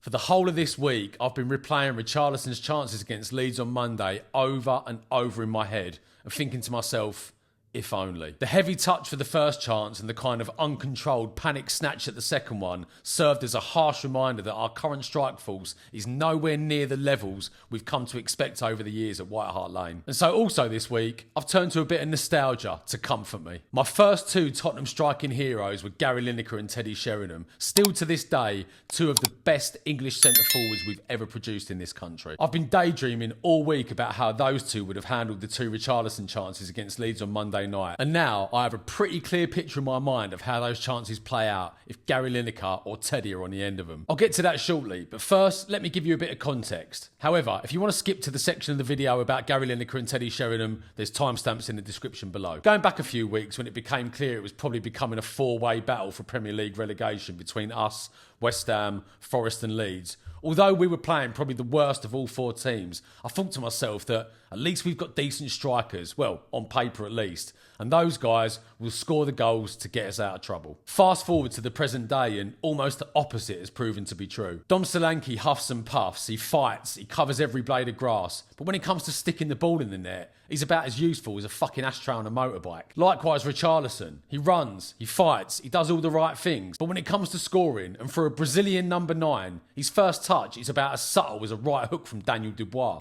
For the whole of this week, I've been replaying Richarlison's chances against Leeds on Monday over and over in my head and thinking to myself, if only. The heavy touch for the first chance and the kind of uncontrolled panic snatch at the second one served as a harsh reminder that our current strike force is nowhere near the levels we've come to expect over the years at White Hart Lane. And so also this week, I've turned to a bit of nostalgia to comfort me. My first two Tottenham striking heroes were Gary Lineker and Teddy Sheringham, still to this day, two of the best English centre forwards we've ever produced in this country. I've been daydreaming all week about how those two would have handled the two Richarlison chances against Leeds on Monday night. And now I have a pretty clear picture in my mind of how those chances play out if Gary Lineker or Teddy are on the end of them. I'll get to that shortly, but first let me give you a bit of context. However, if you want to skip to the section of the video about Gary Lineker and Teddy Sheringham, there's timestamps in the description below. Going back a few weeks when it became clear it was probably becoming a four-way battle for Premier League relegation between us, West Ham, Forest and Leeds. Although we were playing probably the worst of all four teams, I thought to myself that at least we've got decent strikers, well, on paper at least, and those guys will score the goals to get us out of trouble. Fast forward to the present day and almost the opposite has proven to be true. Dom Solanke huffs and puffs, he fights, he covers every blade of grass, but when it comes to sticking the ball in the net, he's about as useful as a fucking ashtray on a motorbike. Likewise Richarlison, he runs, he fights, he does all the right things, but when it comes to scoring, and for a Brazilian number 9, his first touch is about as subtle as a right hook from Daniel Dubois.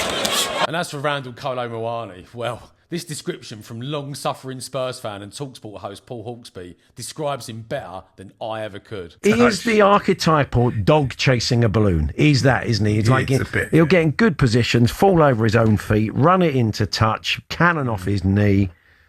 And as for Kolo-Muani, well, this description from long-suffering Spurs fan and TalkSport host Paul Hawksby describes him better than I ever could. He is the archetypal dog chasing a balloon. He's that, isn't he? He'll get in good positions, fall over his own feet, run it into touch, cannon off his knee.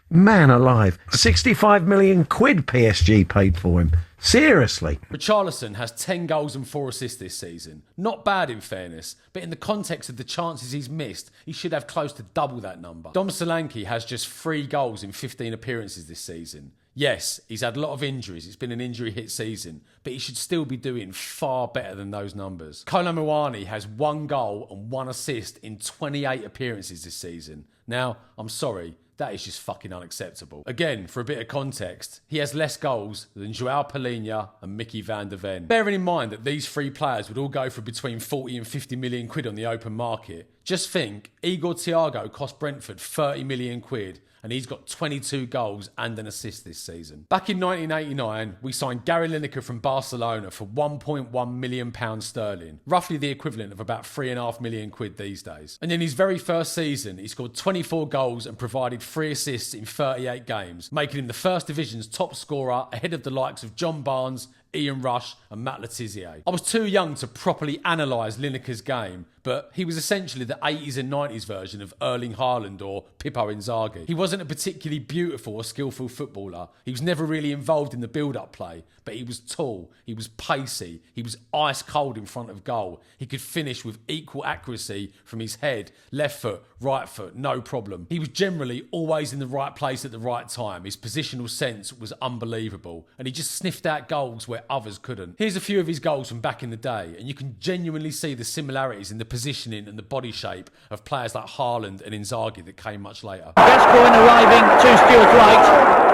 Man alive. 65 million quid PSG paid for him. Seriously. Richarlison has 10 goals and 4 assists this season. Not bad in fairness, but in the context of the chances he's missed, he should have close to double that number. Dom Solanke has just 3 goals in 15 appearances this season. Yes, he's had a lot of injuries, it's been an injury-hit season, but he should still be doing far better than those numbers. Kolo-Muani has 1 goal and 1 assist in 28 appearances this season. Now, I'm sorry, that is just fucking unacceptable. Again, for a bit of context, he has less goals than Joao Palhinha and Mickey van der Ven. Bearing in mind that these 3 players would all go for between 40 and 50 million quid on the open market, just think, Igor Thiago cost Brentford 30 million quid and he's got 22 goals and an assist this season. Back in 1989, we signed Gary Lineker from Barcelona for £1.1 million sterling, roughly the equivalent of about 3.5 million quid these days. And in his very first season, he scored 24 goals and provided 3 assists in 38 games, making him the First Division's top scorer ahead of the likes of John Barnes, Ian Rush and Matt Letizia. I was too young to properly analyse Lineker's game, but he was essentially the 80s and 90s version of Erling Haaland or Pippo Inzaghi. He wasn't a particularly beautiful or skillful footballer. He was never really involved in the build-up play, but he was tall, he was pacey, he was ice cold in front of goal. He could finish with equal accuracy from his head, left foot, right foot, no problem. He was generally always in the right place at the right time. His positional sense was unbelievable, and he just sniffed out goals where others couldn't. Here's a few of his goals from back in the day, and you can genuinely see the similarities in the positioning and the body shape of players like Haaland and Inzaghi that came much later. Gascoigne arriving to Stuart Wright.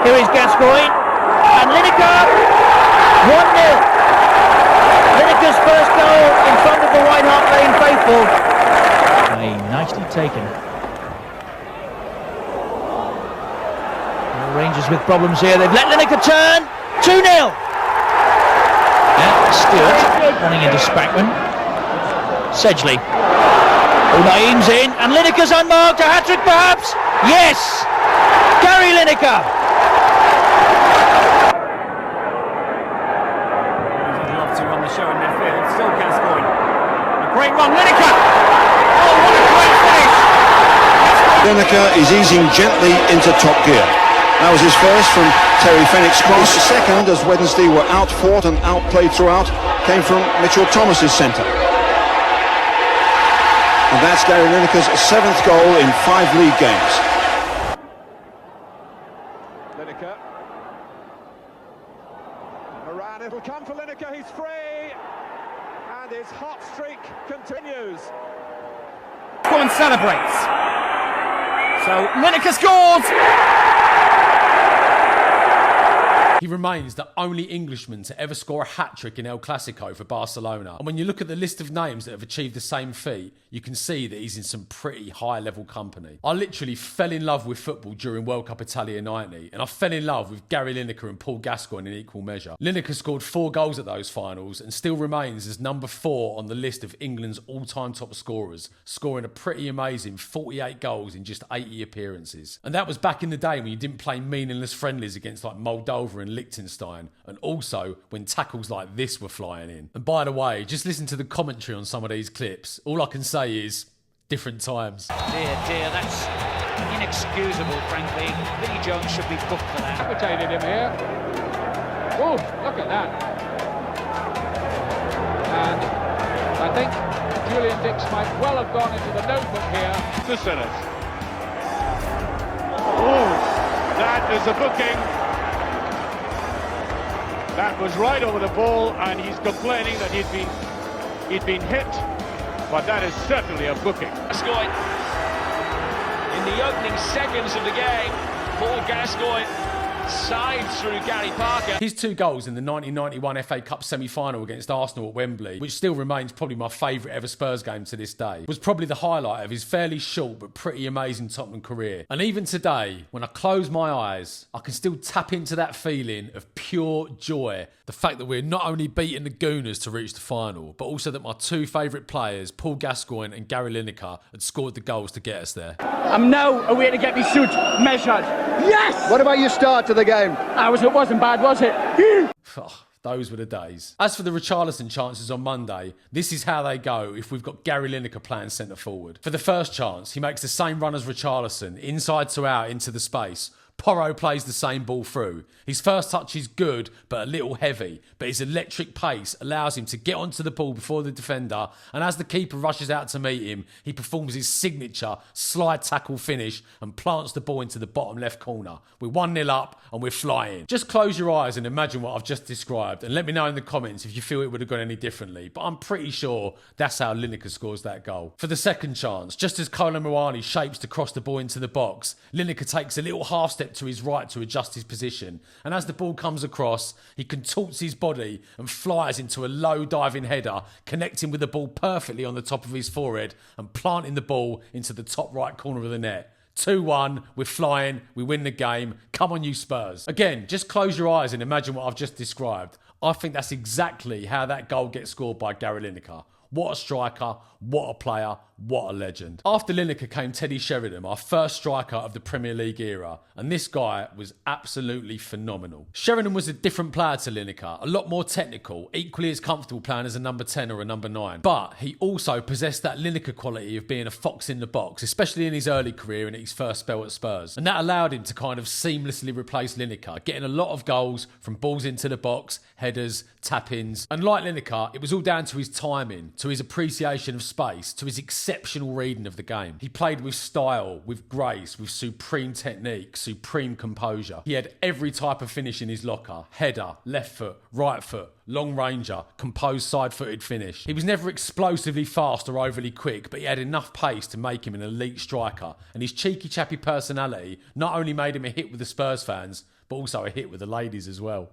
Here is Gascoigne and Lineker. 1-0. Lineker's first goal in front of the White Hart Lane faithful. Nicely taken. The Rangers with problems here. They've let Lineker turn. 2-0. Stewart running into Spackman. Sedgley. Naeem's in and Lineker's unmarked. A hat-trick perhaps? Yes! Gary Lineker! He'd love to run the show in midfield. Still Gascoigne. A great run. Lineker! Oh, what a great finish! Lineker is easing gently into top gear. That was his first from Terry Fenwick's cross. The second, as Wednesday were outfought and outplayed throughout, came from Mitchell Thomas's centre. And that's Gary Lineker's 7th goal in 5 league games. Lineker. Moran, it'll come for Lineker, he's free. And his hot streak continues. Go and celebrates. So Lineker scores! He remains the only Englishman to ever score a hat-trick in El Clasico for Barcelona. And when you look at the list of names that have achieved the same feat, you can see that he's in some pretty high-level company. I literally fell in love with football during World Cup Italia 90, and I fell in love with Gary Lineker and Paul Gascoigne in equal measure. Lineker scored 4 goals at those finals and still remains as number 4 on the list of England's all-time top scorers, scoring a pretty amazing 48 goals in just 80 appearances. And that was back in the day when you didn't play meaningless friendlies against like Moldova and Liechtenstein, and also when tackles like this were flying in. And by the way, just listen to the commentary on some of these clips. All I can say is, different times. Dear, that's inexcusable, frankly. Vinnie Jones should be booked for that. Agitated him here. Oh, look at that. And I think Julian Dix might well have gone into the notebook here. The Sinners. Oh, that is a booking. That was right over the ball, and he's complaining that he'd been hit, but that is certainly a booking. Gascoigne, in the opening seconds of the game, Paul Gascoigne sides through Gary Parker. His 2 goals in the 1991 FA Cup semi-final against Arsenal at Wembley, which still remains probably my favourite ever Spurs game to this day, was probably the highlight of his fairly short but pretty amazing Tottenham career. And even today, when I close my eyes, I can still tap into that feeling of pure joy. The fact that we're not only beating the Gooners to reach the final, but also that my 2 favourite players, Paul Gascoigne and Gary Lineker, had scored the goals to get us there. I'm now away to get me suit measured. Yes! What about your start to the game? It wasn't bad, was it? Those were the days. As for the Richarlison chances on Monday, this is how they go if we've got Gary Lineker playing centre forward. For the first chance, he makes the same run as Richarlison, inside to out into the space. Porro plays the same ball through. His first touch is good, but a little heavy. But his electric pace allows him to get onto the ball before the defender. And as the keeper rushes out to meet him, he performs his signature slide tackle finish and plants the ball into the bottom left corner. We're 1-0 up and we're flying. Just close your eyes and imagine what I've just described. And let me know in the comments if you feel it would have gone any differently. But I'm pretty sure that's how Lineker scores that goal. For the second chance, just as Kolo-Muani shapes to cross the ball into the box, Lineker takes a little half step to his right to adjust his position, and as the ball comes across, he contorts his body and flies into a low diving header, connecting with the ball perfectly on the top of his forehead and planting the ball into the top right corner of the net. 2-1, we're flying, we win the game. Come on, you Spurs. Again, just close your eyes and imagine what I've just described. I think that's exactly how that goal gets scored by Gary Lineker. What a striker, what a player, what a legend. After Lineker came Teddy Sheringham, our first striker of the Premier League era, and this guy was absolutely phenomenal. Sheringham was a different player to Lineker, a lot more technical, equally as comfortable playing as a number 10 or a number 9. But he also possessed that Lineker quality of being a fox in the box, especially in his early career and his first spell at Spurs. And that allowed him to kind of seamlessly replace Lineker, getting a lot of goals from balls into the box, headers, tap-ins. And like Lineker, it was all down to his timing, to his appreciation of space, to his exceptional reading of the game. He played with style, with grace, with supreme technique, supreme composure. He had every type of finish in his locker: header, left foot, right foot, long ranger, composed side-footed finish. He was never explosively fast or overly quick, but he had enough pace to make him an elite striker. And his cheeky chappy personality not only made him a hit with the Spurs fans, but also a hit with the ladies as well.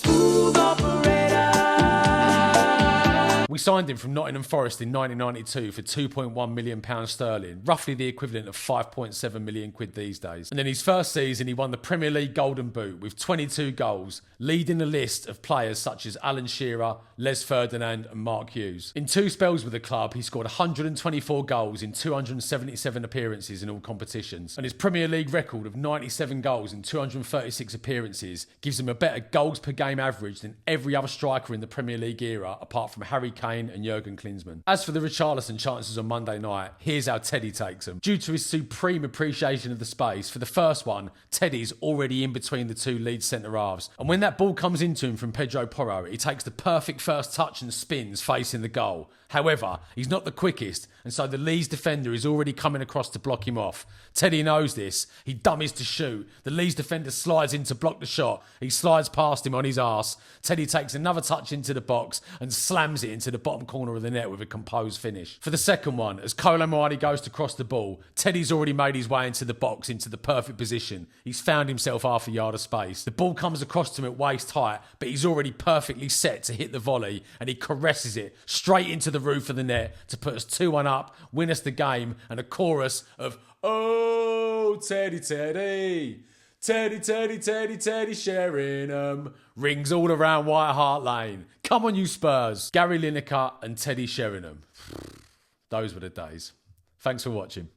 We signed him from Nottingham Forest in 1992 for £2.1 million sterling, roughly the equivalent of 5.7 million quid these days. And in his first season, he won the Premier League Golden Boot with 22 goals, leading the list of players such as Alan Shearer, Les Ferdinand and Mark Hughes. In 2 spells with the club, he scored 124 goals in 277 appearances in all competitions. And his Premier League record of 97 goals in 236 appearances gives him a better goals per game average than every other striker in the Premier League era, apart from Harry Kane and Jurgen Klinsmann. As for the Richarlison chances on Monday night, here's how Teddy takes them. Due to his supreme appreciation of the space, for the first one, Teddy's already in between the 2 lead centre-halves. And when that ball comes into him from Pedro Porro, he takes the perfect first touch and spins facing the goal. However, he's not the quickest, and so the Leeds defender is already coming across to block him off. Teddy knows this. He dummies to shoot. The Leeds defender slides in to block the shot. He slides past him on his arse. Teddy takes another touch into the box and slams it into the bottom corner of the net with a composed finish. For the second one, as Kolo-Muani goes to cross the ball, Teddy's already made his way into the box, into the perfect position. He's found himself half a yard of space. The ball comes across to him at waist height, but he's already perfectly set to hit the volley, and he caresses it straight into the roof of the net to put us 2-1 up, win us the game, and a chorus of "Oh, Teddy, Teddy, Teddy, Teddy, Teddy, Teddy Sheringham" rings all around White Hart Lane. Come on, you Spurs. Gary Lineker and Teddy Sheringham. Those were the days. Thanks for watching.